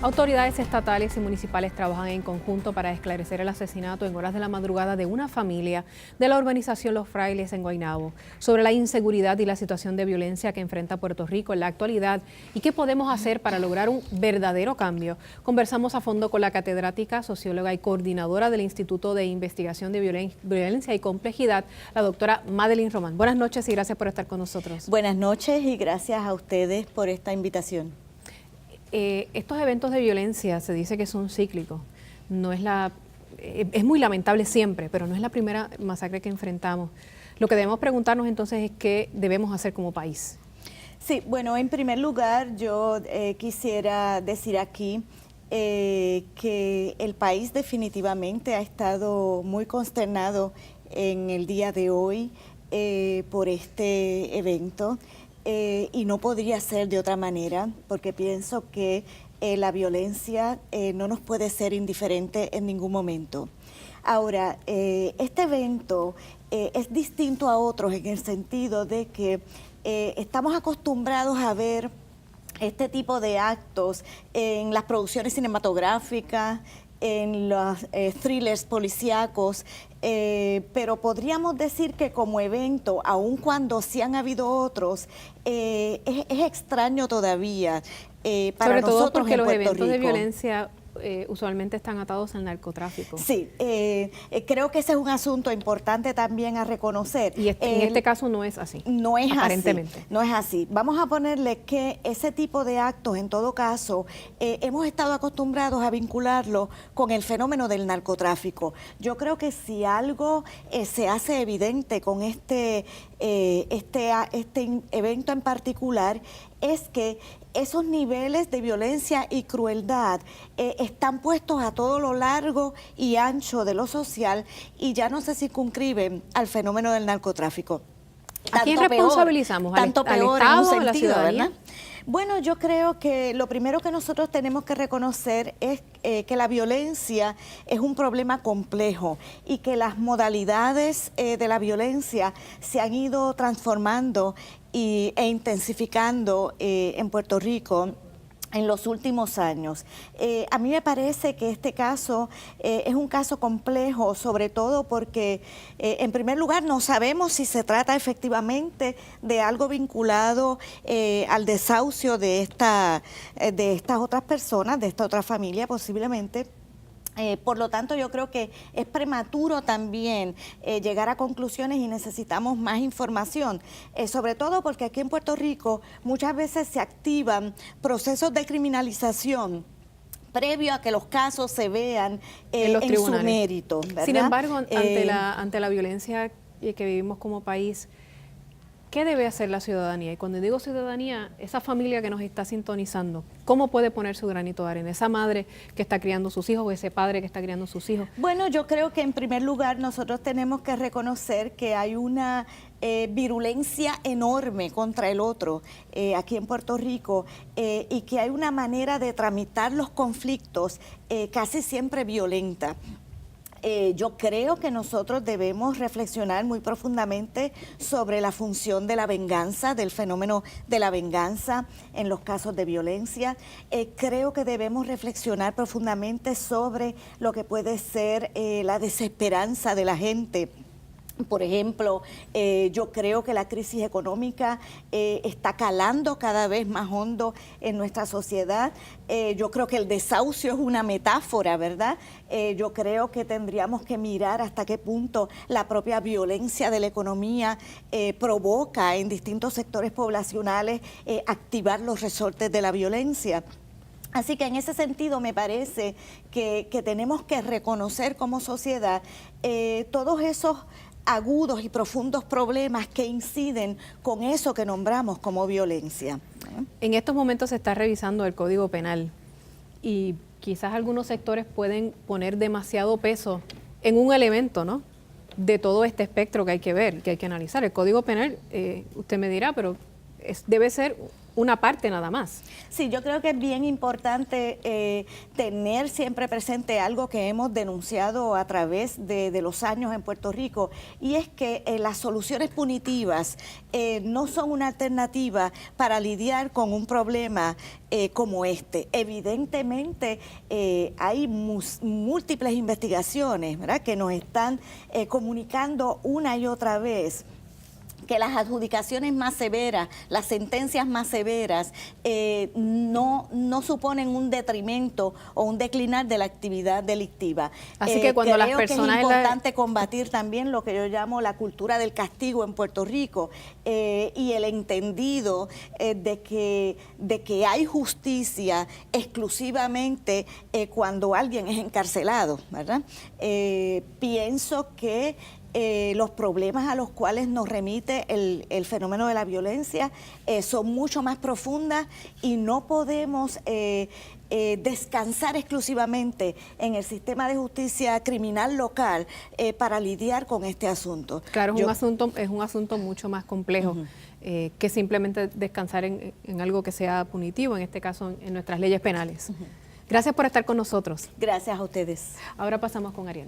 Autoridades estatales y municipales trabajan en conjunto para esclarecer el asesinato en horas de la madrugada de una familia de la urbanización Los Frailes en Guaynabo, sobre la inseguridad y la situación de violencia que enfrenta Puerto Rico en la actualidad y qué podemos hacer para lograr un verdadero cambio. Conversamos a fondo con la catedrática, socióloga y coordinadora del Instituto de Investigación de Violencia y Complejidad, la doctora Madeline Román. Buenas noches y gracias por estar con nosotros. Buenas noches y gracias a ustedes por esta invitación. Estos eventos de violencia se dice que son cíclicos. Es muy lamentable siempre, pero no es la primera masacre que enfrentamos. Lo que debemos preguntarnos entonces es qué debemos hacer como país. Sí, bueno, en primer lugar yo quisiera decir aquí que el país definitivamente ha estado muy consternado en el día de hoy por este evento. Y no podría ser de otra manera, porque pienso que la violencia no nos puede ser indiferente en ningún momento. Ahora, este evento es distinto a otros en el sentido de que estamos acostumbrados a ver este tipo de actos en las producciones cinematográficas, en los thrillers policíacos, pero podríamos decir que como evento, aun cuando sí han habido otros, es extraño todavía para sobre todo nosotros porque en los Puerto eventos Rico. de violencia usualmente están atados al narcotráfico. Sí, creo que ese es un asunto importante también a reconocer. Y en este caso no es así. No es aparentemente. así. No es así. Vamos a ponerle que ese tipo de actos, en todo caso, hemos estado acostumbrados a vincularlo con el fenómeno del narcotráfico. Yo creo que si algo se hace evidente con este evento en particular, es que esos niveles de violencia y crueldad están puestos a todo lo largo y ancho de lo social y ya no se circunscriben al fenómeno del narcotráfico. ¿A quién responsabilizamos? Tanto ¿Al peor Estado, en un a la sentido, ciudadanía? ¿verdad? Bueno, yo creo que lo primero que nosotros tenemos que reconocer es que la violencia es un problema complejo y que las modalidades de la violencia se han ido transformando e intensificando en Puerto Rico en los últimos años. A mí me parece que este caso es un caso complejo, sobre todo porque, en primer lugar, no sabemos si se trata efectivamente de algo vinculado al desahucio de estas otras personas, de esta otra familia posiblemente. Por lo tanto, yo creo que es prematuro también llegar a conclusiones y necesitamos más información, sobre todo porque aquí en Puerto Rico muchas veces se activan procesos de criminalización previo a que los casos se vean en su mérito, ¿verdad? Sin embargo, ante la violencia que vivimos como país, ¿qué debe hacer la ciudadanía? Y cuando digo ciudadanía, esa familia que nos está sintonizando, ¿cómo puede poner su granito de arena? Esa madre que está criando sus hijos o ese padre que está criando sus hijos. Bueno, yo creo que en primer lugar nosotros tenemos que reconocer que hay una virulencia enorme contra el otro aquí en Puerto Rico y que hay una manera de tramitar los conflictos casi siempre violenta. Yo creo que nosotros debemos reflexionar muy profundamente sobre la función de la venganza, del fenómeno de la venganza en los casos de violencia. Creo que debemos reflexionar profundamente sobre lo que puede ser la desesperanza de la gente. Por ejemplo, yo creo que la crisis económica está calando cada vez más hondo en nuestra sociedad. Yo creo que el desahucio es una metáfora, ¿verdad? Yo creo que tendríamos que mirar hasta qué punto la propia violencia de la economía provoca en distintos sectores poblacionales activar los resortes de la violencia. Así que en ese sentido me parece que tenemos que reconocer como sociedad todos esos agudos y profundos problemas que inciden con eso que nombramos como violencia. En estos momentos se está revisando el Código Penal y quizás algunos sectores pueden poner demasiado peso en un elemento, ¿no?, de todo este espectro que hay que ver, que hay que analizar. El Código Penal, usted me dirá, pero debe ser una parte nada más. Sí, yo creo que es bien importante tener siempre presente algo que hemos denunciado a través de los años en Puerto Rico, y es que las soluciones punitivas no son una alternativa para lidiar con un problema como este. Evidentemente hay múltiples investigaciones, ¿verdad?, que nos están comunicando una y otra vez que las adjudicaciones más severas, las sentencias más severas, no suponen un detrimento o un declinar de la actividad delictiva. Así que cuando las personas... personas... Creo que es importante combatir también lo que yo llamo la cultura del castigo en Puerto Rico, y el entendido de que hay justicia exclusivamente cuando alguien es encarcelado, ¿verdad? Pienso que los problemas a los cuales nos remite el fenómeno de la violencia son mucho más profundas, y no podemos descansar exclusivamente en el sistema de justicia criminal local para lidiar con este asunto. Claro, es un asunto mucho más complejo que simplemente descansar en algo que sea punitivo, en este caso en nuestras leyes penales. Gracias por estar con nosotros. Gracias a ustedes. Ahora pasamos con Ariel.